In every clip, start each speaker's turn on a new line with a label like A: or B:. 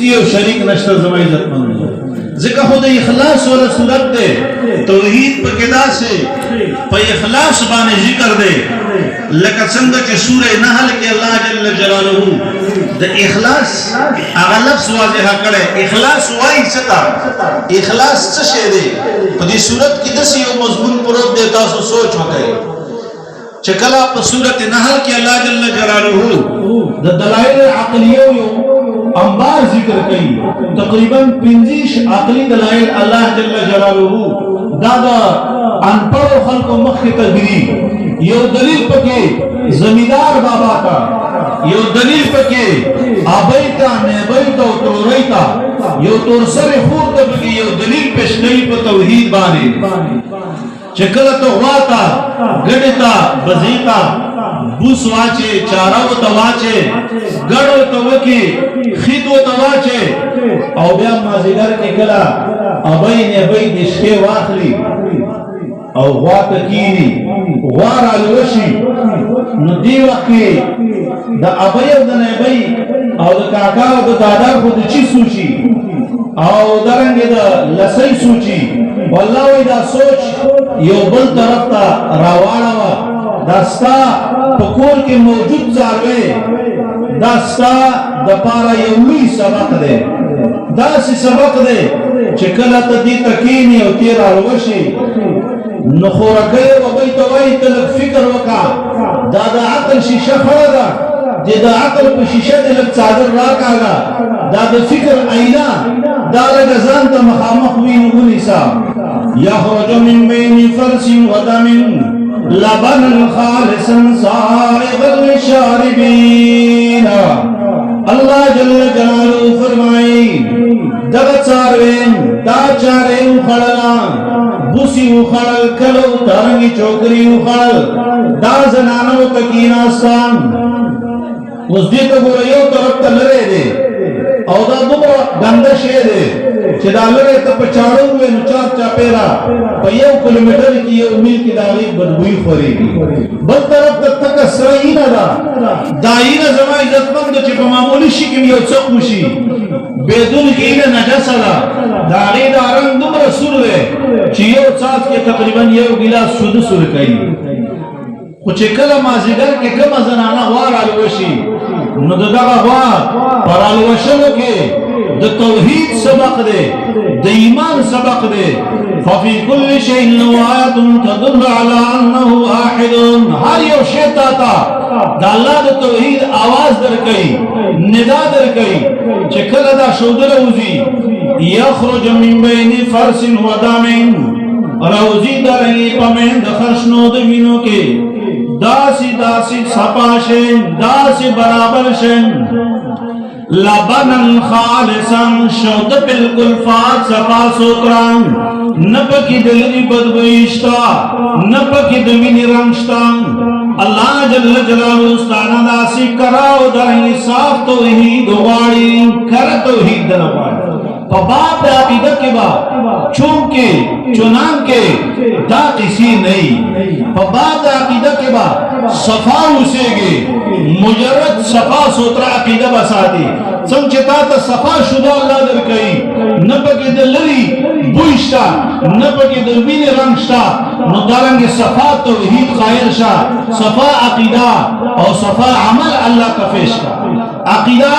A: یو شریک نشته زما عزت مند ځکه خو د اخلاص ولا صورت ده توحید په کې داسې په اخلاص باندې ذکر ده لکه څنګه چې سورې نحل کې الله جل جلاله د اخلاص هغه لفظ واضح کړي اخلاص وایي څه تا اخلاص څه شی دی په دې صورت کې د یو مضمون پروت دی تاسو سوچ وکړئ چې کله په سورۃ نحل کې الله جل جلاله د دلایل عقلیه یو انبار ذکر کئی تقریباً 50 عقلی دلائل اللہ جل جلالہ دادا انپڑو خلق و مخ تدری یو دلیل پکے زمیدار بابا کا یو دلیل پکے آبائی کا نیبائی کا تورائی کا یو تورسر خور تبکی یو دلیل پیشنئی پا توحید بانے چکل تو غواتا گڑتا بزیتا بوس واچے چارا و تواچے گڑو توکی خید و تواچے او بیا مازیگر نکلا ابائی نبائی دشکے واخلی او غوات کینی غوار علوشی نو دی وقتی دا ابائی او دا نبائی او دا کاکا او دا دادار خود چی سوچی او درنگی دا لسی سوچی واللہ وی دا سوچ یو بل طرف تا راوانا وا داستا پکور کے موجود زاروے داستا دپارا یولی سبق دے داسی سبق دے چکلت دی تکینی او تیر آلوشی نخورکے و بیتوائی تلک فکر وکا دادا عقل شیشہ خوردا دا عقل پا شیشہ دلک چادر راکا گا دادا فکر اینا دادا گزان تا مخامخ وین غنیسا یخرج من بین فرس و دم لبن خالصا سائغا للشاربین اللہ جل جلالہ فرمائی دغ چاروین دا چارے اخڑلا بوسی اخڑل کلو ترنگی چوکری اخڑل دا زنانو تکیناستان اس دیتا گو ریو طرف تا لرے دے او دا دوبرا گندہ شے دے چه دا لرے تا پچاڑو ہوئے نچار چاپیرا پا یو کلومیٹر کی یو میل کی داغی بدبوئی خوری گی بل طرف تا تک سرائینا دا دائینا زمان عزت مند چه پا معمولی شکم یو چک مشی بیدون کی اینا نجاسا دا داغی دا رنگ دوبرا سور دے چه یو چاہت کے تقریباً یو گلاس شد سور کئی خوچه کل مازیگر کے کم زنانا غوار علوشی نو دا دا غوار پر علوشنو کے دا توحید سبق دے دا ایمان سبق دے ففی کل شئین آیت تدل علی انہو آحد ہر یو شیطا تا دا اللہ دا توحید آواز در کئی ندا در کئی چکل دا شودر اوزی یخرج من بین فرس و دامن روزی درنگی پمین دا خشنو دمینو کے داسی داسی سپاشن داسی برابر شن لبنن خالصا شود بالکل فات سپا سوتران نپکی دلری بدبویشتا نپکی دمینی رنگشتا اللہ جل جلالہ استانا داسی کراو درہی صاف توحید غاڑی کر توحید دنوائی فباب دا عقیدہ کے بعد چونکہ چنان کے دا کسی نہیں فباب دا عقیدہ کے بعد صفا اسے گے مجرد صفا سترہ عقیدہ بساتی سمجھتا تا صفا شدہ اللہ در کئی نپکی دلری بوشتا نپکی دلبین رنگشتا ندارنگ صفا توحید قائل شا صفا عقیدہ اور صفا عمل اللہ کا فیش کا عقیدہ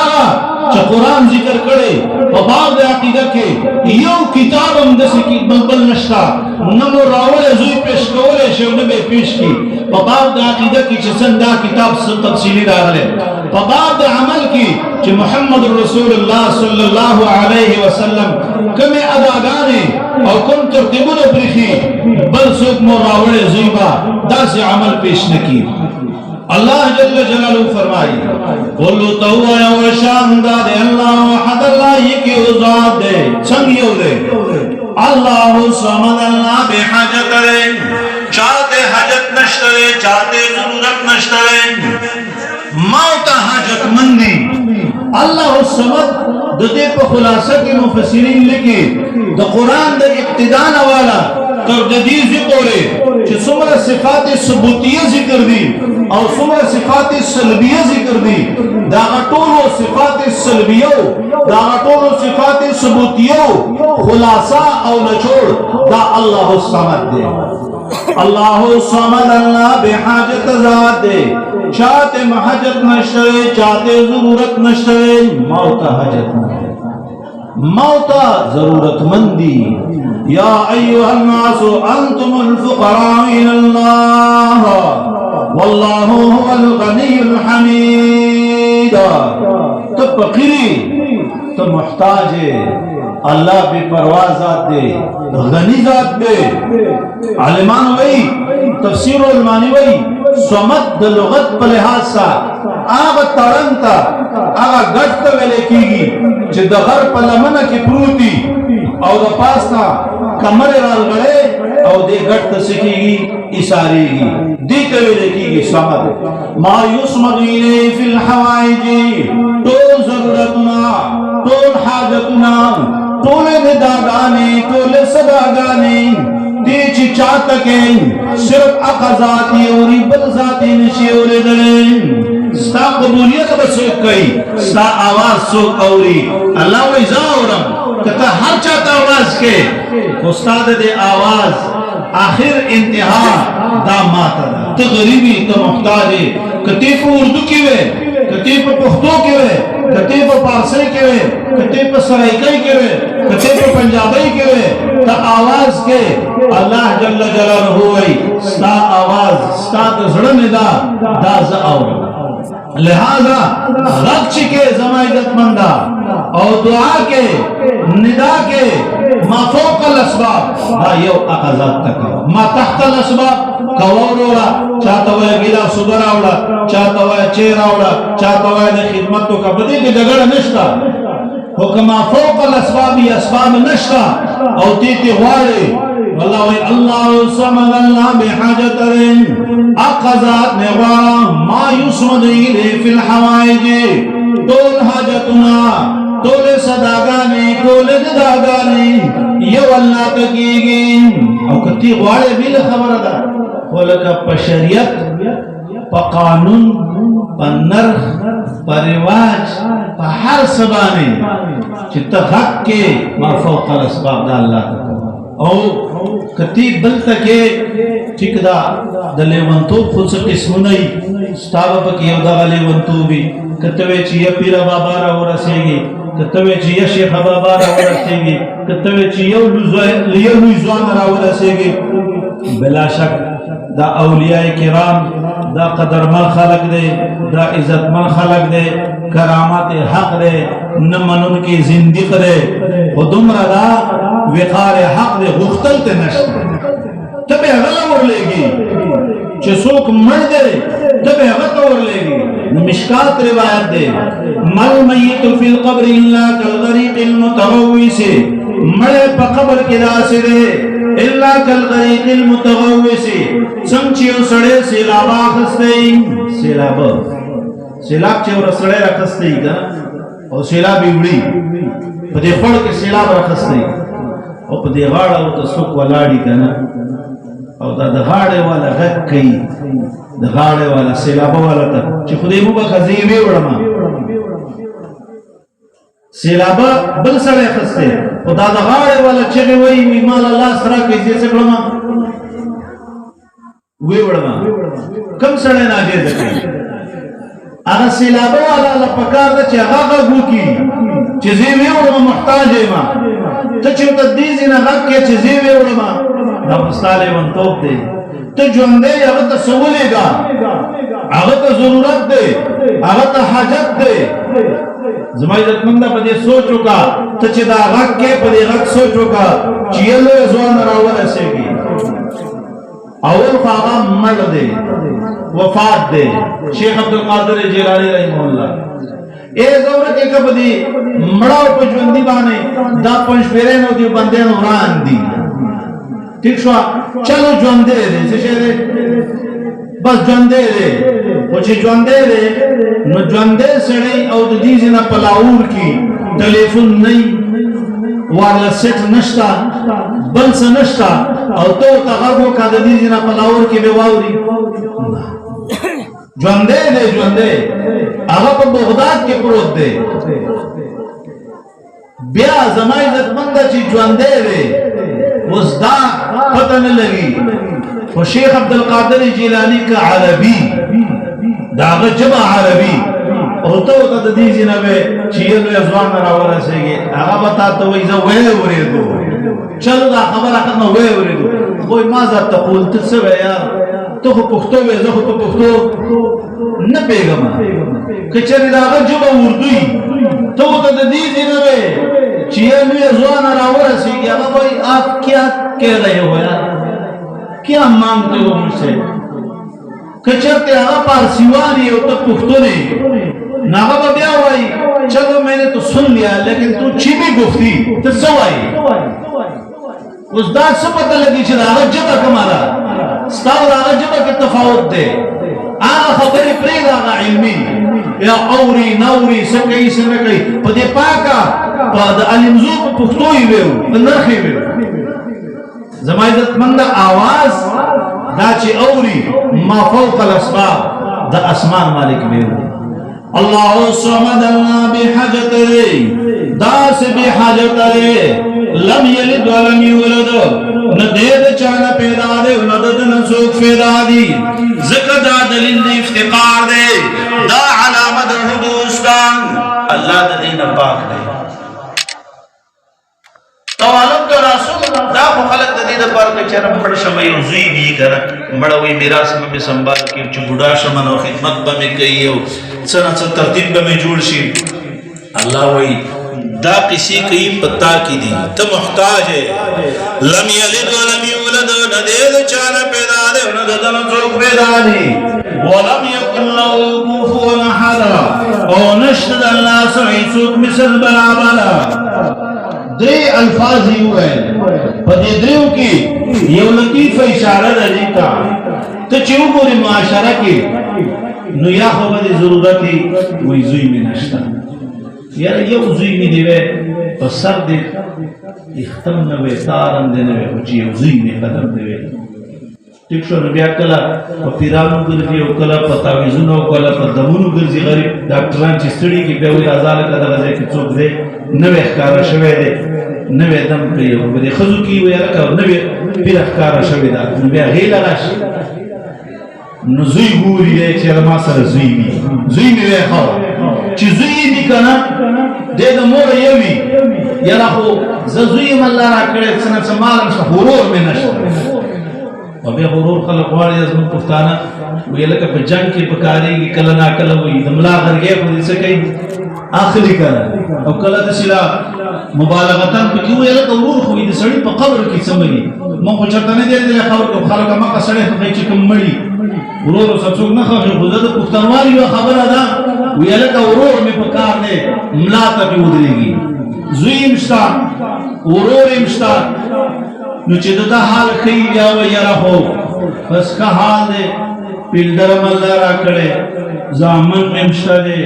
A: چا قرآن ذکر کرے وبعض عقیدہ کے یو کتاب ہم دسی کی بلبل نشتا نمو راول زوی پیش کولے شونبے پیش کی وبعض عقیدہ کی چسن دا کتاب تفصیلی دارلے وبعض عمل کی چا محمد رسول اللہ صلی اللہ علیہ وسلم کمی اداگانے اور کم ترتیبون پریخی بل سوک مو راول زوی با دا سے عمل پیش نکی اللہ جل جلالہ فرمائی قولو توہ یا وشاندہ دے اللہ وحد اللہ یکی ذات دے چنگیو دے اللہ سمد اللہ بے حاجت دے چاہتے حاجت نشترے چاہتے ضرورت نشترے موتا حاجت مندی اللہ سمد دے پا خلاصہ کی مفسرین لکھی دا قرآن دا ابتدان والا ترددی ذکرے چھ سمرہ صفات ثبوتیہ ذکر دی اور سمرہ صفات سلبیہ ذکر دی داغا طول و صفات سلبیہ داغا طول ثبوت یو خلاصہ او نچوڑ دا اللہ الصمد دے اللہ الصمد اللہ بے حاجت ذات دے چاہتے محاجت نشتے چاہتے ضرورت نشتے موتا حاجت نشتے موتا ضرورت مندی یا ایوہ الناس انتم الفقراء الاللہ واللہ هو الغنی الحمید تو فقیری تو محتاج ہے اللہ بے پرواہ ذات دے غنی ذات دے علمان وئی تفسیر علمانی وئی سمت دا لغت پا لحاظ سا آغا ترنتا آغا گٹتا ویلے کی گی چھ دا غر پا لمنہ کی پروتی او دا پاسنا کمر رال گڑے او دے گٹتا سکی گی اساری گی دیتا ویلے کی گی سمت ما یسمد الی فی الحوائجی طول ضرورتنا طول حاجتنا طول نداغانی طول صداغانی دیچی چاہتا کہ صرف اقا ذاتی اوری بل ذاتی نشی اوری دلیں ستا قبولیت بسوک کئی ستا آواز سوک اوری اللہ وی زاورم کتا ہر چاہتا آواز کے استاد دے آواز آخر انتہا دا ماتا دا تو غریبی تو محتاجی کتی پا اردو کیوے کتی پا پختو کیوے کتی پا پارسی کیوے کتی پا سرائکی کیوے کتی پا پنجابی کیوے تا آواز کے اللہ جل جلالہ ہوئی ستا آواز ستا تزڑن دا دا زعور لہذا غق چکے زمائدت مندہ اور دعا کے ندا کے ما فوق الاسباب دا یو اقضات تکا ما تحت الاسباب کواروڑا چاہتا ہوئے گیلا صدر آوڑا چاہتا ہوئے چیر آوڑا چاہتا ہوئے دے خدمتوں کا بدی کی جگڑ نشتا حکمہ فوق الاسباب یا اسباب نشتا او تیتی غوارے واللہ وی اللہ سمد اللہ بحاجت رن اقضات نغوارا ما یسمد ایلے فی الحوائج طول حاجتنا طول صداگانی طول نداگانی یو اللہ تکیگی او کتی غوارے بھی لخبر دا ولکا پا شریعت پا قانون پا نرخ پا رواج پا ہر سبانے چتا حق کے ما فوق الاسباب دا اللہ تکیگی او کتی بل تکے ٹھیک دا لیونتوب خود سے قسم نہیں ستاوہ پکی یو دا لیونتوبی کتوے چی یا پیرا بابا را ہو رسے گی کتوے چی یا شیخ بابا را ہو رسے گی کتوے چی یو لوزوان را ہو رسے گی بلا شک دا اولیاء کرام دا قدرمن خلق دے دا عزتمن خلق دے کرامات حق دے نمنن کی زندق دے خودم را دا وقار حق دے غختل تے نشت تب اغلا اور لے گی چسوک مر دے تب اغلا اور لے گی مشکات روایت دے مل میت فی القبر اللہ کالغریق المتغوی سے مڑے پا قبر کی دا سے دے اللہ کالغریق المتغوی سے سمچیو سڑے سیلابا خستے سیلاب چیو رسڑے رکھستے گا اور سیلابی اڑی پدے پڑھ کے سیلاب رکھستے اور پدے غاڑا وہ تو سک والاڑی کنا اور دا غاڑے والا غک کئی دا غاڑے والا سیلابا والا تا چی خودے مو با خزیوی وڑما سیلابا بل سڑے خستے اور دا غاڑے والا چگے وئی مال اللہ سرا کیسے سکڑما وی وڑما کم سڑے ناجے دکھیں اگر سیلابا والا لپکار دا چی غاقا گو کی چی زیوی وڑما محتاج ہے ما تو چھو تدیزی نا غق کے چی زیوی وڑما رب استالے من توب دے تو جوندے اگر تا سولے گا اگر تا ضرورت دے اگر تا حاجت دے زمائی دتمندہ پدے سوچو کا تو چی دا غق کے پدے غق سوچو کا چی اللہ ازوان راول ایسے گی اول خواہاں مر دے وفات دے شیخ عبدالقادر جیلانی رحمہ اللہ اے زورت ایک بدی مڑاو پجوندی بانے دا پنش پیرین ہو دی بندے نوران دی ٹھیک شوا چلو جوندے دے سشے دے بس جوندے دے وچی جوندے دے نو جوندے سڑی او دیزی نا پلاور کی ٹیلیفون نہیں وارلا سیٹ نشتا بلس نشتا او تو تغربو کا دیزی نا پلاور کی بے واوری جوندے دے جوندے آغا پا بغداد کے پروت دے بیا زما عزتمند چې ژوندی دی اوس دا پته نه لګي خو شیخ عبدالقادر جیلانی که عربي د هغه ژبه عربي او ته ورته د دې ځای نه وې چې یو لوی ځوان راورسېږي هغه به تا ته وایي زه ویې اورېدو چلو دا خبره ختمه ویې اورېدو وایي ماذا تقول ته څه وې یار ته خو پښتو وې زه خو په پښتو نه پوهېږم که چېرې د هغه ژبه اردو وي ته ورته د دې ځای نه وې چې یو لوی ځوان راورسېږي هغه وایي آپ کیا کہہ رہے ہو یار کیا مانگتے ہو مجھ سے کچرتے آغا پارسیوانی ہو تو پختونے ناغا بیا ہوئی چلو میں نے تو سن لیا لیکن تو چیمی گفتی تو سوائی اس داد سے پتہ لگی چھتا آغا جبا کمارا ستاور آغا جبا کے تفاوت دے آغا خبری پرید آغا علمی یا اوری نوری سکئی سنکئی پا دے پاکا پا دا علمزو پا پختوئی بیو نرخی بیو زما عزتمند آواز دا چې اوري ما فوق الاسباب دا اسمان مالک بیرو اللہ صمد اللہ بحاجت رے دا سے بحاجت رے لم یلد ولم یولد ندید چانا پیدا دے ندد نسوک پیدا دی ذکر دا دلیل دی افتقار دے دا علامت حدوستان اللہ دا دین پاک دے توالب دا رسول دا خو خلق دا دید پر کچر مڑ شمعی زوی بھی کر مڑوی میراس میں سنبھال کے چو بڑا شمن و خدمت بمی کئی ہو سنا سا ترتیب بمی جوڑ شی اللہ وی دا کسی کئی پتا کی دی تا محتاج ہے لم یلد و لم یولد ندید چانا پیدا دے نددن زوک پیدا دی ولم یکن لہو کوفون حدا او نشتد اللہ سعی سوک مثل برابرہ دری الفاظ ہی ہوئے پدی دریو کی یو لطیف اشارہ دا دیتا تو چیو پوری معاشرہ کی نو یا خوبت ضرورتی وی زوی میں نشتا یار یو زوی میں دیوے پس سر دے اختم نوے تارم دے نوے وچی یو زوی میں قدم دیوے ٹک شو نبیا کلا پا پیرانو گرزی او کلا پا تاویزونو کلا پا دمونو گرزی غریب ڈاکٹران چستڑی کی بیوی ازال کدا غزے کی چوک دے نوے اخکارا شوے دے نوے دم کئی ہو بدے خضو کی وی رکا نوے پیر اخکارا شوے دا نوے غیل راش نو زوی گوری دے چیر ما سر زوی بی زوی میں وی خواہ چی زوی دی کنا دے دا مور یوی یرا خو زوی من اللہ را کرے سنت سمالم شا حرور میں نشتا و بے غرور خلق واری از من پفتانا وی لکا پا جنگ کی پکاری گی کلنا کلوی دملا غرگے خود اسے کئی آخری کرا او کلا تسلا مبالغتاً پا کیوں وی لکا غرور خوی دی سڑی پا قبر کی سمجی من کو چرتانے دیر دلے خبر کو خلقا مقا سڑے خواہی چکم مڑی غرور و سبسوک نخواہی خودت پفتانواری و خبر ادا وی لکا غرور میں پکار دے ملاتا پی ادرے گی زوی امشتا غرور امشتا نو چی دا حال خیل یا و یرا ہو بس کا حال دے پیلدر ملدہ را کڑے زامن ممشتا دے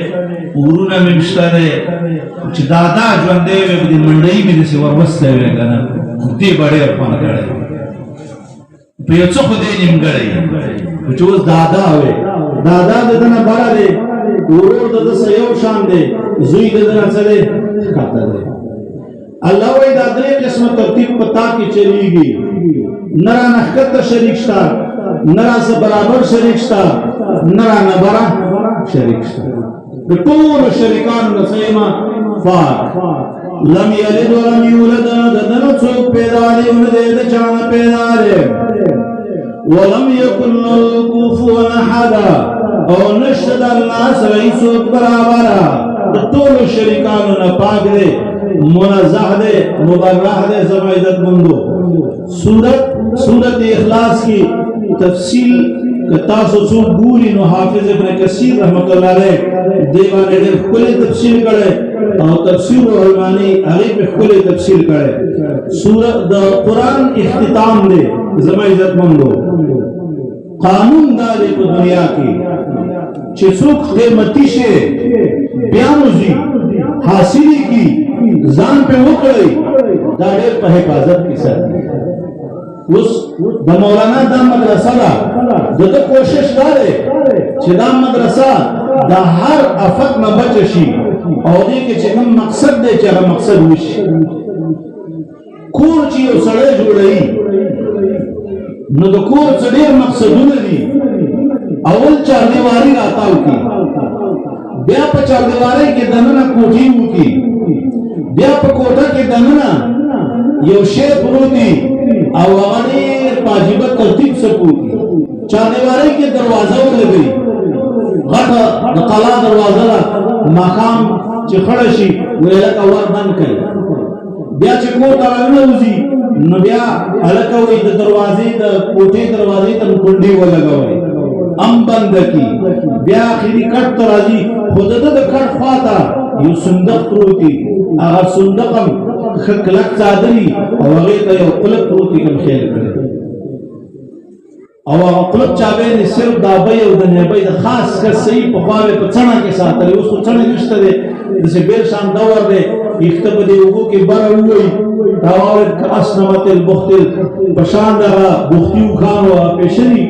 A: اورونا ممشتا دے چی دادا جواندے وے بدی منڈئی میں دیسی وربستے وے کنا دی بڑے اپان کڑے پیچو خودے نیم گڑے چوز دادا ہوئے دادا ددنا بڑا دے اورور دد سیو شان دے زوی ددنا چلے کھاتا دے اللہ وی دا درے قسم ترتیب پتا کی چلی گی نرا نحکت شریک شتا نرا سے برابر شریک شتا نرا نبرا شریک شتا بطول شریکان نسیما فار لم یلد ولم یولد ددن چوک پیدا دے اندید چانا پیدا دے ولم یکن کفوا احدا او نشد اللہ سوئی چوک برابرا بطول شریکان نپاک دے منزہ دے مبرح دے زم عزت مندو سورت اخلاص کی تفصیل تاسو سو گوری نو حافظ ابن کثیر رحمت اللہ علیہ دیوانے دے کلی تفصیل کرے اور تفسیر علمانی علی پہ کلی تفصیل کرے سورت دا قرآن اختتام دے زم عزت مندو قانون دارے کو دنیا کی چسوک قیمتی سے بیانوزی حاصلی کی زان پہ وکڑی داڑے پہ حفاظت کی ساتھ اس دا مولانا دا مدرسہ دا کوشش دارے چھ دا مدرسہ دا ہر افت میں بچشی
B: او دې کې چې کوم مقصد دی چې هغه مقصد وشي کور چې یو سړی جوړوي نو د کور څه ډېر مقصدونه دي اول چاردیواري راتاو کی بیا په چاردیواري کې دننه کوټې وکړي بیا په کوټه کې دننه یو شی پروت دی او هغه ډېر په عجیبه ترتیب سره پروت دی چاردیواري کې دروازه ولګوي غټه د قلا دروازه ده ماښام چې خړه شي ویله ور بند کړي بیا چې کور ته راوځي نو بیا هلکه وایي د دروازې د کوټې دروازې ته کونډې ولګوئ ام بند کی بیا آخري کټ ته راځي خو د ده د کټ خواته یو صندوق پروت دی هغه صندوق هم ښه کلک څادري او هغې ته یو قلف پروت دی کوم خیال کړی او هغه قلف چابی دی صرف د ابۍ او د نیبۍ د خاص کس صحیح پخوا به په څڼه کې ساتلی اوس خو څڼې نشته دی داسې بېل شان دور دی ویښته په دې اوبو کې بره ووایي دا واورېد کاسنمت البختل په شان دغه بختي اوښانو هغه پیشني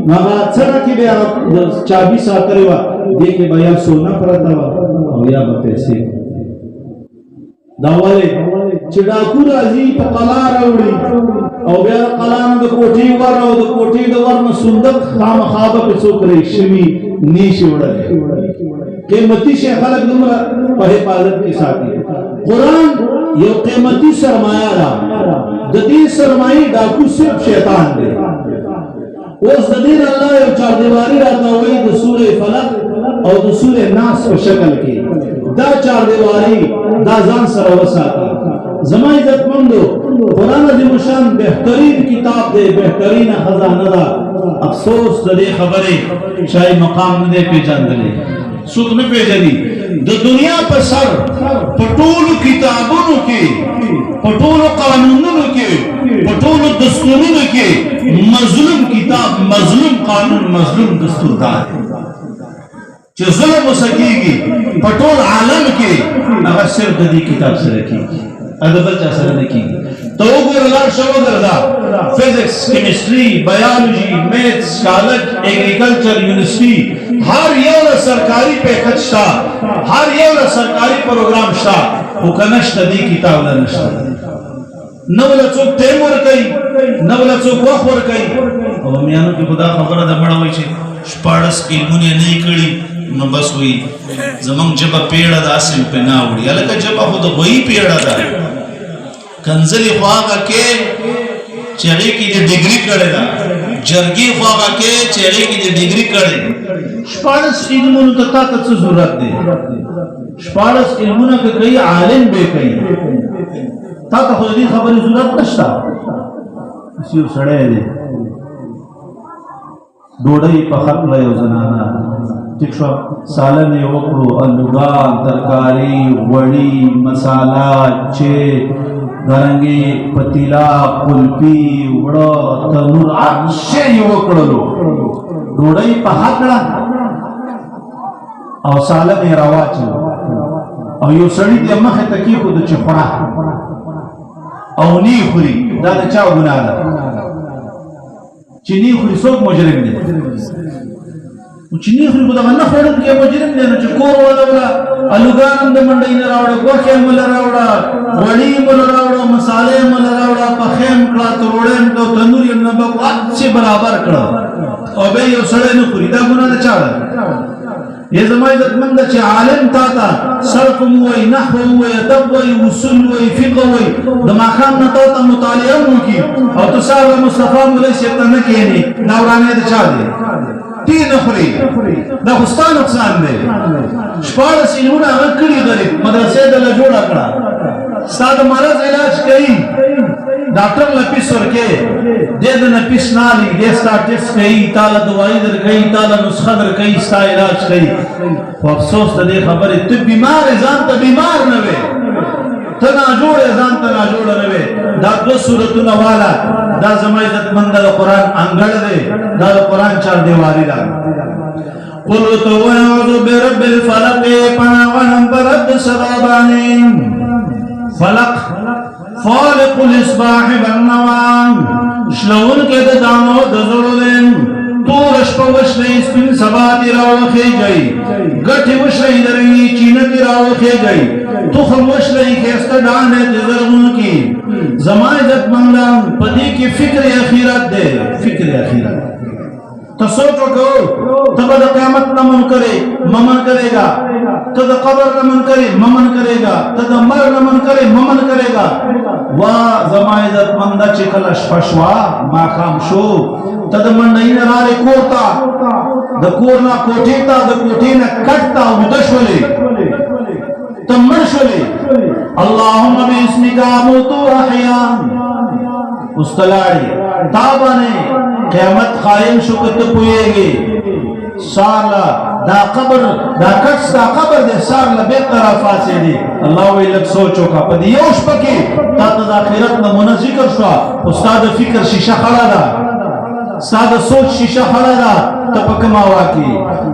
B: نو هغه څڼه کې به هغه چابي ساتلې وه دې کې به یا سونه پرته وه او یا به پیسې دا ولې چې ډاکو راځي په قلا راوړي او بیا د قلا نه د کوټې ور او د کوټې د ور نه صندوق خامخا به پرې څوک ریشمي نیشي وړلی قیمتي شی خلک دومره په حفاظت کې ساتي قرآن یو قیمتي سرمایه ده د دې سرمایې ډاکو صرف شیطان دی اوس د دې الله یو چاردیواري راته وایي د سورې فلق او د سورې ناس په شکل کې دا چاردیواري دا ځان سره وساتي زما عزتمندو قرآن عظیم الشان بهترین کتاب دی بهترین خزانه ده افسوس د دې خبرې شاید مقام نه دی پیژندلی څوک نه پیژني د دنیا په سر په ټولو کتابونو کې په ټولو قانونونو کې په ټولو دستورونو کې مظلوم کتاب مظلوم قانون مظلوم دستور دا چې ظلم وسکیږي په ټول عالم کې هغه صرف د دې کتاب سره کېږي هغه بل چا سره نه کېږي ته وګوره لاړ شه وګرځه فزکس کیمسټري بایولوژي میتھس کالج ایگریکلچر یونیورسٹی هر یو له سرکاري پیکج شته هر یو له سرکاري پروګرام شته خو که نشته دې کتاب له نشته نه ولا څوک ټیم ورکوي نه ولا څوک وخت ورکوي او میانو کې خدا خبره ده مړه وایي چې شپاړس علمونه یې نه کړي نو بس وایي زمونږ ژبه پیړه ده هسې مې پرې نه اوړي هلکه ژبه خو د غویي پیړه ده کنځلې خو هغه کې چې هغې کې دې ډګري کړې ده جرګې خو هغه کې چې هغې کې دې ډګري کړې شپاړس علمونو ته تا ته څه ضرورت دی شپاړس علمونه که کوي عالم به کوي تا ته خو د دې خبرې ضرورت نشته داسې یو سړی دی ډوډۍ پخه کړه یو زنانه ٹھیک شو سالن یې وکړو الوګان ترکاري غوړي مساله چې دارنګې پتیلا قلفي وړه تنور هر شی یې وکړلو ډوډۍ پخه کړه او سالن یې راواچو او یو سړي دې مخې ته کېښود چې خوړه او نی خوري دا د چا ګناه ده چې نی خوري څوک مجرم دی چې نی خوري خو دغه نه خوړونکی مجرم دی نو چې کور ولوړه الوګان هم د منډۍ نه راوړه غوښې هم له راوړه غوړي هم له راوړه مسالې هم له راوړه پخې هم کړه تروړې هم کړه تنور یې نه بکړه هسې برابر کړه او بیا یو سړی نه خوري دا ګناه د چا ده یہ زما عزتمند چې عالم تا ته صرف وایي نحو وایي ادب وایي اصول وایي فقه وایي د ماښام نه تا ته مطالعه وکړي او ته سهار مصطفی مولوي صاحب ته نه کښېنې دا ورانې د چا دی تی نه خوري دا خو ستا نقصان دی شپاړس علمونه هغه کړي غریب مدرسې دله جوړه کړه ستا د مرض علاج کوي ډاکټر له پیس ورکوي دې د نه پیس نه اخلي دې ستا ټیسټ کوي تا له دوايي درکوي تا له نسخه درکوي ستا علاج کوي خو افسوس د دې خبرې ته بیمار ځان ته بیمار نه وې ته ناجوړې ځان ته ناجوړه نه وې دا دوه صورتونه والا دا زما عزتمنده د قرآن انګړ دی دا د قرآن چاردیواري ده قل ورته ووایه اعوذ برب الفلق پناه غواړم په رب د سبا باندې فلق فالق الاصباح بالنوام شلون کې د دانو د زړو دی تور شپه وشلې سپین سبا دې راوخېږئ ګټې وشلې د رنګي چینه دې راوخېږئ تخم وشلې ښایسته ډانې د زرغون کې زما عزتمندان په دې کې فکر اخرت دی فکر اخرت تو سوچ وکړو ته به د قیامت نه ممن کرے گا ته د قبر نه ممن کرے گا ته د مرګ نه ممن کرے گا وا زما عزتمنده چې کله شپه شوه ماښام شو ته د منډۍ نه راغلې کور ته د کور نه کوټې ته د کوټې نه کټ ته ویده شولې ته مړ شولې اللهم باسمک اموت واحیا اوس ته لاړې تا باندې قیامت قائم شو که ته پوهېږې سارلا دا قبر دا کټ ستا قبر دی سارلا بېرته راپاڅېدې الله وایي لږ سوچ وکړه په دې یو شپه کې تا ته د آخرت نمونه ذکر شوه خو ستا د فکر شیشه خړه ده ستا د سوچ شیشه خړه ده ته په کومه واقع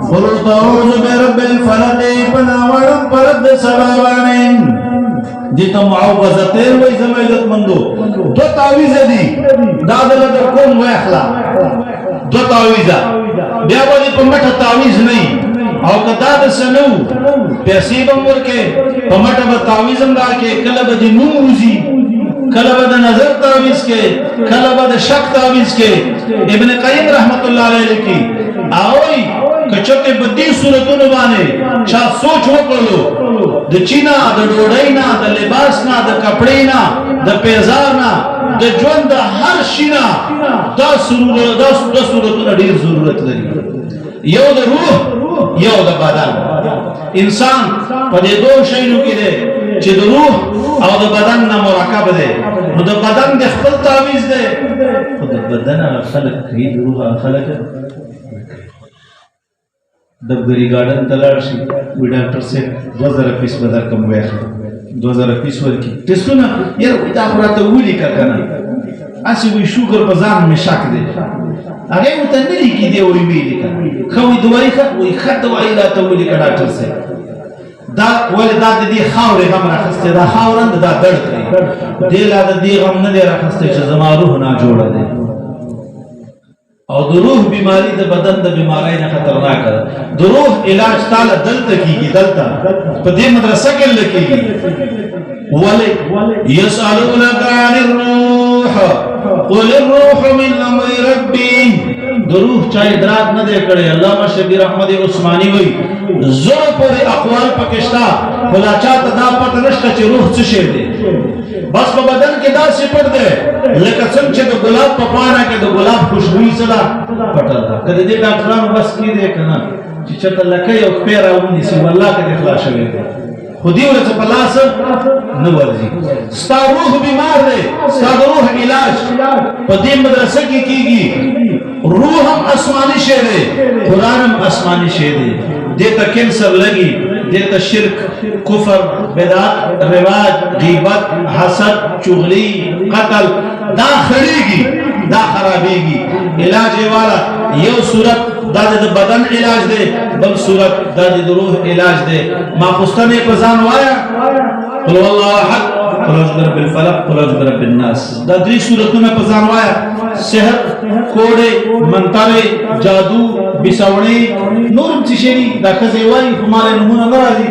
B: قل اعوذ برب الفلق پناه غواړم په رب د سبا باندې دې ته معوذتین وایي زما عزتمندو دوه تعویذه دي دا دله در کوم واخله دوه تعویذه بیا به دې په مټه تعویذ نه او که دا داسې نه وو پیسې به م ورکې په مټه به تعویذ هم راکې کله به دې نوم وځي کله به د نظر تعویذ کې کله به د شک تعویذ کې ابن قیم رحمت الله علیه لیکي هغوی که چېرته په دې صورتونو باندې چا سوچ وکړلو د چینا د ډوډۍ نه د لباس نه د کپړې نه د پیزار نه د ژوند د هر شي نه دا صورتونه ډېر ضرورت لري یو د روح یو د بدن انسان په دې دوه شیانو کې دی چې د روح او د بدن نه مرکب دی نو د بدن د خپل تعویذ دی خو د بدن هغه خلک کوي د روح هغه خلک دبګري ګارډن ته لاړ شي وی ډاکټر صاحب 2000 پیس به درکم واخلي 2000 پیس ورکړي ټیسټونه یاره دا خو راته ولیکه که نه هسې وایي شوګر په ځان مې شک دی هغې ورته نه لیکي دی وایي ویې لیکه ښه وایي دوایي ښه وایي ښه دوایي راته ولیکه ډاکټر صاحب دا ولې دا د دې خاورې غم راخیستی دا خاوره نه دا درد کوي دې لا د دې غم نه دی راخیستی چې زما روح ناجوړه دی او د روح بیماری د بدن د بیماری نه خطرناکه ده د روح علاج تعالی دلته کیږي دلته په دې مدرسه کې لکېږي ولې یسألونک عن الروح قل الروح من امر ربي د روح چا ادراک نه دی کړی علامه شبیر احمد عثماني وایي زره پورې اقوال پکې شته خو لا چاته دا پته نشته چې روح څه شی دی بس په بدن کې داسې پټ دی لکه څنګه چې د ګلاب په پاڼه کې د ګلاب خوشبويي څه ده پټه ده که د دې ډاکټرانو بس کې دی که نه چې چېرته لکۍ او پښې راونیسي والله که دې خلاص شوی دی خو دې ورځ په لاس نه ورځي ستا روح بیمار دی ستا د روح علاج په دې مدرسه کې کېږي روح هم آسماني شی دی قرآن هم آسماني شی دی دې ته کینسر لګي دې ته شرک کفر بدعت رواج غیبت حسد چغلی قتل دا خړېږي دا خرابېږي علاج یې والا یو صورت دا د بدن علاج دی بل صورت دا د روح علاج دی ماخوستن یې په ځان وایه قل هو الله احد قل اعوذ برب الفلق قل اعوذ برب الناس دا درې صورتونه په ځان وایه سحر کوډې منترې جادو بسوړې نور هم څه شي دي دا ښځې وایي خو ما له نومونه نه راځي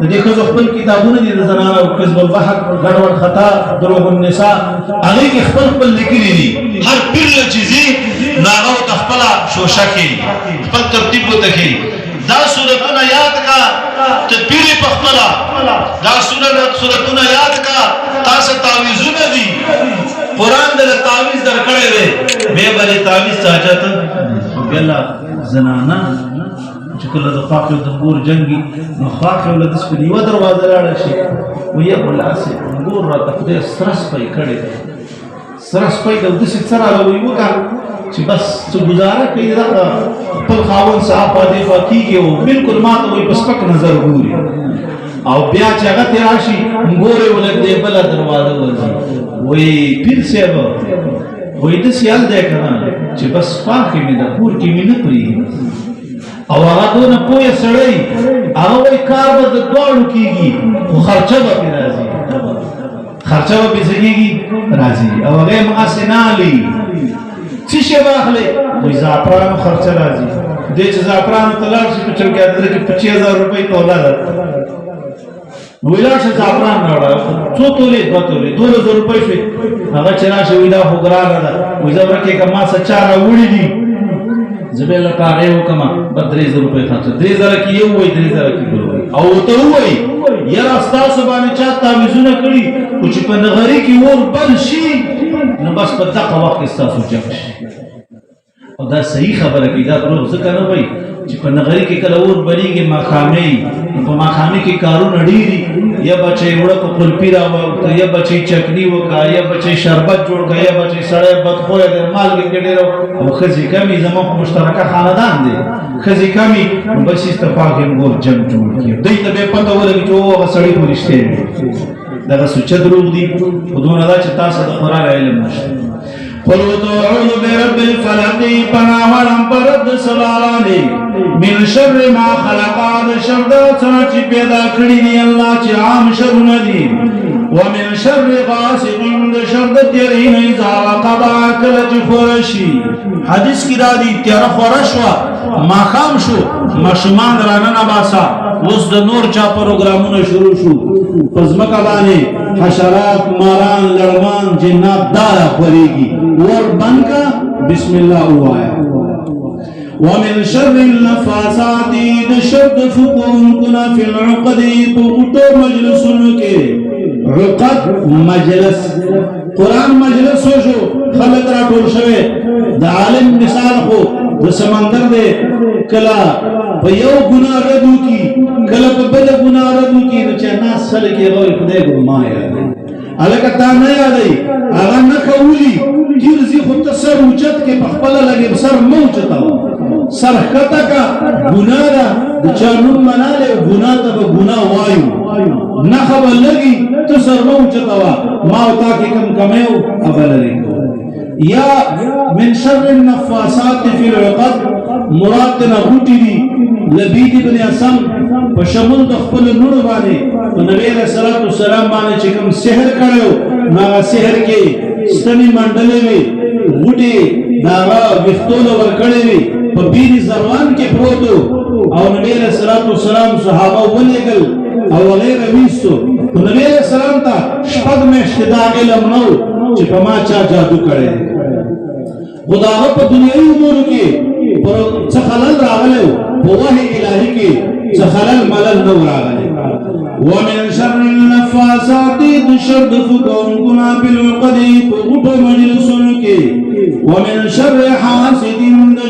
B: د دې ښځو خپل کتابونه دي د زنانو کذب البحر ګډوډ خطا دروغ النساء هغې کې خپل خپل لیکلي دي هر پیر له چې ځي نو هغه ورته خپله شوشه ښیي خپل ترتیب ورته ښیي دا صورتونه یاد کا ته پیرې په خپله دا صورتونه یاد کا تاسو تعویذونه دي قرآن دله تعویذ درکړی دی بیا به دې تعویذ ته حاجت بیا زنانه چې کله د خواښې د مور جنګي نو خواښې له داسې په یوه دروازه لاړه شي ویې ولاسې مور راته خدای سره سپی کړی دی سره سپی د داسې څه راله وایي وکړه چې بس څه ګزاره کوي دغه خپل خاوند صاحب پاتې خوا کېږي او بلکل ما ته وایي په سپک نظر ګوري او بیا چې هغه ترې راشي ګورې ولږ دی بله دروازه ورځي وایي پیر صاحب وایي داسې حل دی که نه چې بس خواښې مې ده کور کې مې نه پرېږي او هغه دونه پوهه سړی هغه وایي کار به د دواړو کېږي خو خرچه به پرې راځي خرچه به پرې څه کېږي راځي او هغه هم هسې نه هلي څه شی واخلې وایي زعفرانو خرچه راځي دې چې زعفرانو ته لاړ شي په چوکیدار کې 25,000 روپۍ توله ده نو وایي لاړ شه زعفران راوړه څو تولې 2 تولې 2,000 روپۍ شوې هغه چې راشي وایي دا خو ګرانه ده وایي زه ورکې که ما څه چا راوړي دي زه به لکه هغې وکړمه بس 3,000 روپۍ خرچه 3,000 کې یو وایي 3,000 کې بل وایي او ورته ووایي یاره ستاسو باندې چا تعویضونه کړي خو چې په نغري کې اور بل شي نو بس په دغه وخت کې ستاسو جنګ شي او دا صحیح خبره کوي دا دروغ ځکه نه وایي چې په نغري کې کله اور بلیږي ماښامې په ماښامې کې کارونه ډېري یا بچی وړه په قلپي راوړه یا بچی چکني وکړه یا بچی شربت جوړ کړه یا بچی سړی بدخویه دی مالګې کې ډېر او ښځې کمې زموږ مشترکه خاندان دی ښځې کمې نو بس اتفاق یې ګور جنګ جوړ کړي دوی ته به پته ولګي چې هغه سړي خو رښتیا دي دغه سوچه دروغ دي خو دونه دا چې تاسو د قرآن علم نشته قل اعوذ برب الفلق پناه ورم پر رب سبحانه من شر ما خلق د شر د څه چې پیدا کړی دی الله چې عام شرونه دي ومن شر غاسق د شر د تیرین اذا وقب کله چې خورشي حدیث کې را دي تیار خورشوا ما خام شو مشمان رانه باسا اوس د نور چا پروګرامونه شروع شو پزمکه باندې حشرات ماران لړمان جنات دارا خوريږي ور بنکا بسم الله وایا ومن شر النفاثات د شر فقون كنا في العقد بوټو مجلسونو کې عقد مجلس قرآن مجلس شو خلق را ټول شوه د عالم مثال خو د سمندر دی کلا په یو ګناه ردو کی کله په بل ګناه ردو کی نو چې ناس خلک یې غوړي خدای ګور ما یاد الکه تا نه یادای هغه نه کولی ګرځي خو ته سر اوچت کې په خپل لګي سر موچتا سر کته کا ګناه ده د چا نوم مناله ګناه ته به ګناه وایو نه خبر لګي ته سر موچتا ما او تا کې کم کمو ابل لري یا من شر النفاثات فی العقد مراد نه غوټی دي لبید ابن اسم په شمول د خپل نور باندې نبی رسول الله سلام باندې چې کوم سحر کړو نو سحر کې ستنی منډلې وي غوټي دا وختونه ور کړې وي په بیري زروان کې پروتو او نبی رسول الله سلام صحابه ولېګل او غیر ویستو نبی رسول الله ته شپږ میاشتې دا علم نو چې په ما چا جادو کړي خدا په دنیوي امور کې پر څه خلل راغلو په وحي الهي کې څه خلل ملل نو راغلي ومن شر النفاثات شر فكون كنا بالعقد فغط مجلسون کې ومن شر حاسد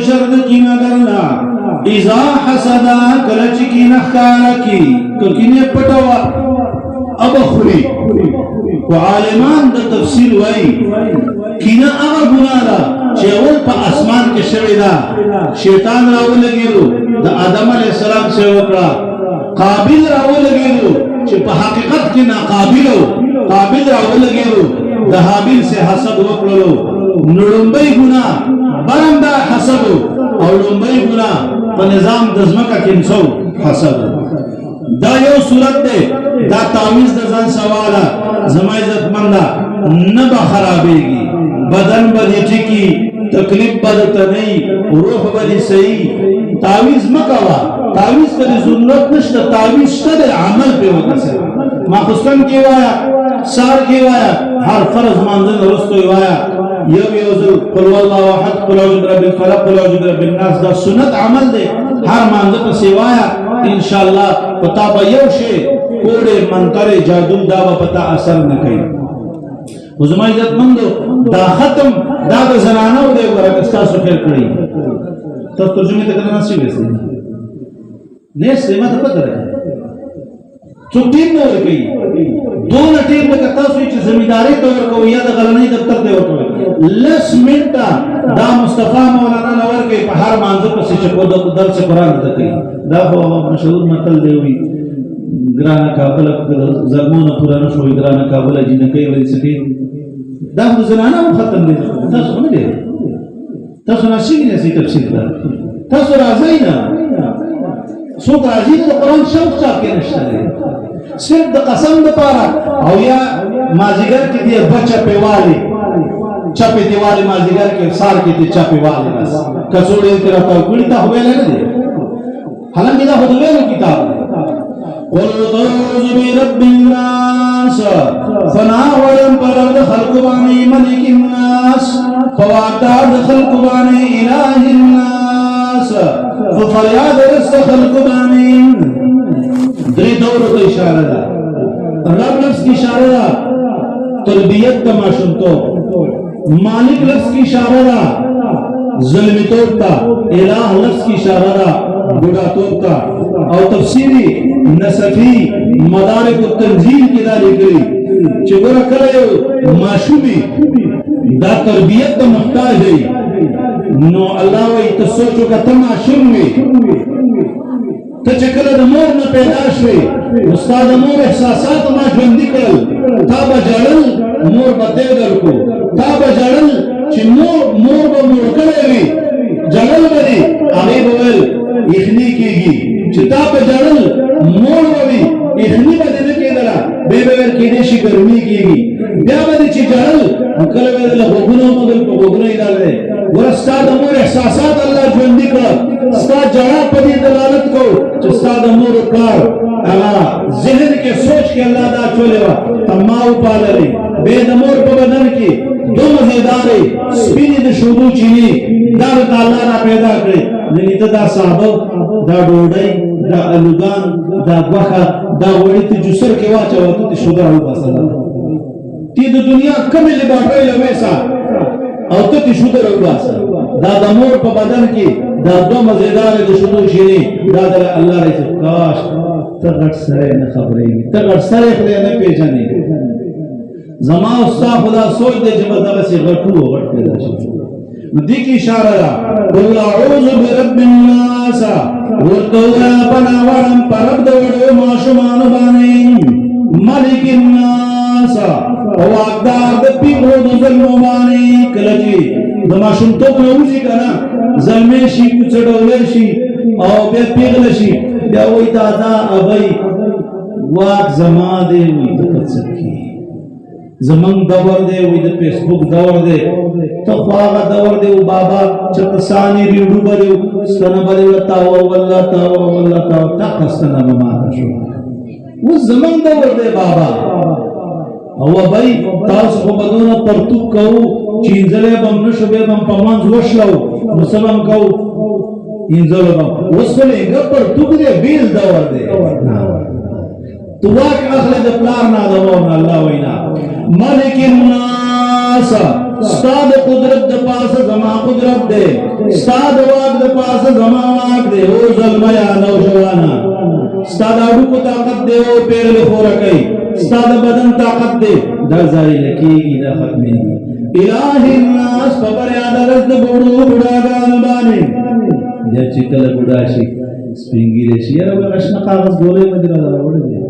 B: شر کینه درلا اذا حسد کلچ کینه خاره کی کینه پټوا ابخري وعالمان د تفسیر وای کینه هغه ګناه ده چې اول په اسمان کې شوی دا شیطان راولګیدو د آدم علی السلام سره وکړه قابل راولګیدو چې په حقیقت کې ناقابل قابل راولګیدو د حابیل سره حسد وکړلو نړمبای ګناه برنده حسد او لومبای ګناه په نظام د ځمکه کې نسو حسد دا یو صورت ده دا تعویذ د ځان سواله زما عزت منده نه به خرابېږي بدن به ټیکی تکلیف به ته نه روح به صحیح تعویذ مکوا تعویذ ته ضرورت نشته تعویذ شته عمل به وکړه ما خصن کې وایا سار کې وایا هر فرض مانځل ورستو وایا یو ځل قل والله احد قل اعوذ برب الفلق قل اعوذ برب الناس دا سنت عمل دی هر مانځه په سیوایا ان شاء الله پتا به یو شی کوډه منتر جادو دا به پتا اثر نه کوي وزما عزت مندو دا ختم دا د زنانو دی ورته تاسو خیر کړی ته ترجمه ته کنه نشي وېسې نه سیمه ته پته ده څوک ټیم نه ورګي دون ټیم ته تاسو چې زمینداری ته ورکو یا د غلنۍ دفتر ته ورکو لس منټه دا مصطفی مولانا لورګي په هر مانځ په چې کو د درس قران ته کوي دا خو مشهور متل دی وی ګران کابل زرمونه پرانه شو ګران کابل جن کوي ولې سکی دا د زنانه ختم دي تاسو نه دي تاسو نشئ نه سي تفسیر دا تاسو راځئ نه سو راځي د قران شوق چا کې نشته صرف د قسم د پاره او یا مازیګر کې دی بچا پیوالي چپے دیوالے مازیگر کے سار کے تے چپے والے بس کسوڑے تیرا تو کڑتا ہوئے لے دے حالانکہ دا خود ویلو کتاب قل اعوذ برب الناس فنا ولم برد خلق بانی ملک الناس فواتاد خلق بانی الہ الناس ففریاد رست خلق بانی دری دور کو اشارہ دا رب لفظ کی اشارہ دا تربیت کا معشوم تو مالک لفظ کی اشارہ دا ظلمی توبتا الہ لفظ کی اشارہ دا بڑا توبتا اور تفسیری نصفی مدارک و تنزیل کی دا لکھلی چگورا کرے معشومی دا تربیت کا محتاج ہے نو اللہ وی تسوچو کا تم معشوم وی تچکل دا مور نا پیدا شوی استاد مور احساسات ما جوندی کرل تا بجارل مور بدیدل کو تا بجارل چی مور با مور کرے وی جارل بدی آگئی بول اخنی کی گی چی تا بجارل مور بوی اخنی بدی نکی دلا بے بیر کی دیشی گرمی کی گی بیا بدی چی جارل کل بدی لغوگنو مدل کو غوگنو ادال دے ورستاد مور احساسات اللہ جوندی کرل استاد جڑا پدی دلالت کو استاد امور پلار اگا ذہن کے سوچ کے اللہ دا چولے وا تماؤ پالری بید امور پا بدن کی دو مزیداری سپینی دا شودو چینی دار دا اللہ را پیدا کرے یعنی تا صحابہ دا ڈوڑائی دا الگان دا گوخا دا وڑی تی جسر کے واچا واتو تی شدر ہو باسا تی دا دنیا کمی لباٹائی لویسا او تی شدر ہو باسا دا دا مور پا بدن کی دا دو مزیدار دا شدو چینی دا دا اللہ رئی سے کاش تغٹ سرے نہ خبریں تغٹ سرے خلے نہ پیچھانی زمان استا خدا سوچ دے جب دا بسی غٹو غٹ پیدا شد دیکھ اشارہ را قل اعوذ برب الناس ورطولا پنا ورم پرب دوڑو معشمان بانی ملک الناس واقدار دا پیغو دا ظلم بانی کلچی دا معشم توب نوزی کنا ظلمیشی کچھڑولیشی او بے پیغلشی بیا وی دادا ابئی واق زمان دے وی دکت سکی زمان دور دے وی دا پیس بک دور دے تو خواغا دور دے و بابا چکسانی ریوڈو بڑے ستنا بڑے و تاو واللہ تاق ستنا بماتا شو وہ زمان دور دے بابا او بھائی تاس کو بدونا پرتوک کہو چینزلے بم نشبے بم پمانز وشلو مسلم کہو انزلو بم وصلے گا پرتوک دے بیل دور دے تو واقع اخلی دا پلارنا دورنا اللہ وینا ملک الناس استاد قدرت دا پاس زمان قدرت دے استاد واق دا پاس زمان واق دے او ظلمیا نوشوانا استاد آڈو کو طاقت دے او پیر لخورکی استاد بدن طاقت دے در زاری لکی گی دا ختمی الہ الناس فبریاد رزد بڑو بڑا گان بانے جب چکل بڑا شی سپینگی ریشی یار وہ رشن قاغذ گولے مدر اللہ بڑا دے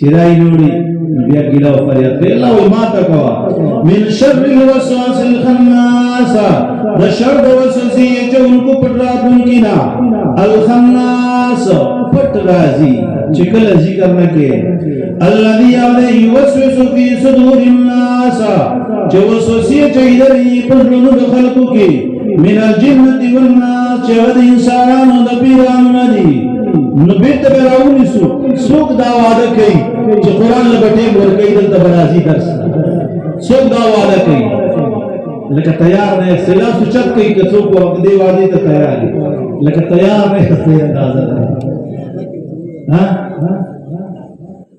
B: چرائی نوڑی بیا گیلا و فریاد پہ اللہ و ماتا کوا من شر الوسواس الخناس دا شر دا وسوسی جو ان کو پٹ رات ان کی نا الخناس پٹ رازی چکل ذکر نکے الذي علیہ وسوس فی صدور الناس جو وسوسی چاہیدر یہ پڑھنو دخلقو کی من الجنة والناس چہد انسان دا پیران ندی نبیت براؤنی سوک دا وعدہ کئی چہ قرآن لبٹے مرکئی دلتا برازی درس سوک دا وعدہ کئی لکہ تیار نہیں سلا سچت کئی کہ سوک وقت دے وعدی تا تیار ہے لکہ تیار نہیں خطے اندازہ ہے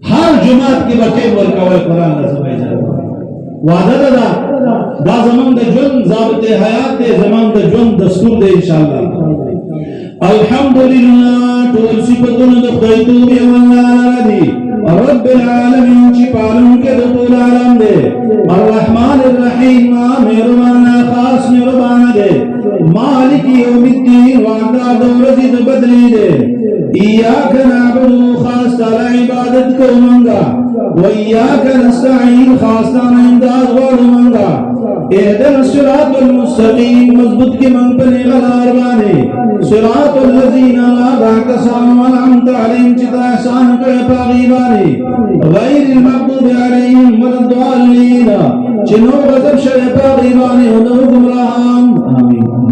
B: ہر جماعت کی بٹے مرکوہ قرآن لازمائی جاتا وعدہ دا زمان دا جن ضابط حیات دے زمان دا جن دستور دے انشاءاللہ الحمدللہ طول صفتن دخدیتو بیواللہ دی رب العالمین چی پالن کے دطول عالم دے الرحمن الرحیم میرمانا خاص میرمانا دے مالک یوم الدین وعدہ دورزی دو بدلی دے ایاک نعبدو خاص تعالی عبادت کو منگا وَإِيَّاكَ نَسْتَعِينُ خاصتان امداد غور منگا اہدن الصراط المستقیم مضبوط کے من پر غلار بانے صراط الذین آباک سام والعمت علیہم چتا احسان کر پاغی بانے غیر المقضوب علیہم والضالین چې نو غضب شوی په غیبانې او نو ګمراهان. آمین.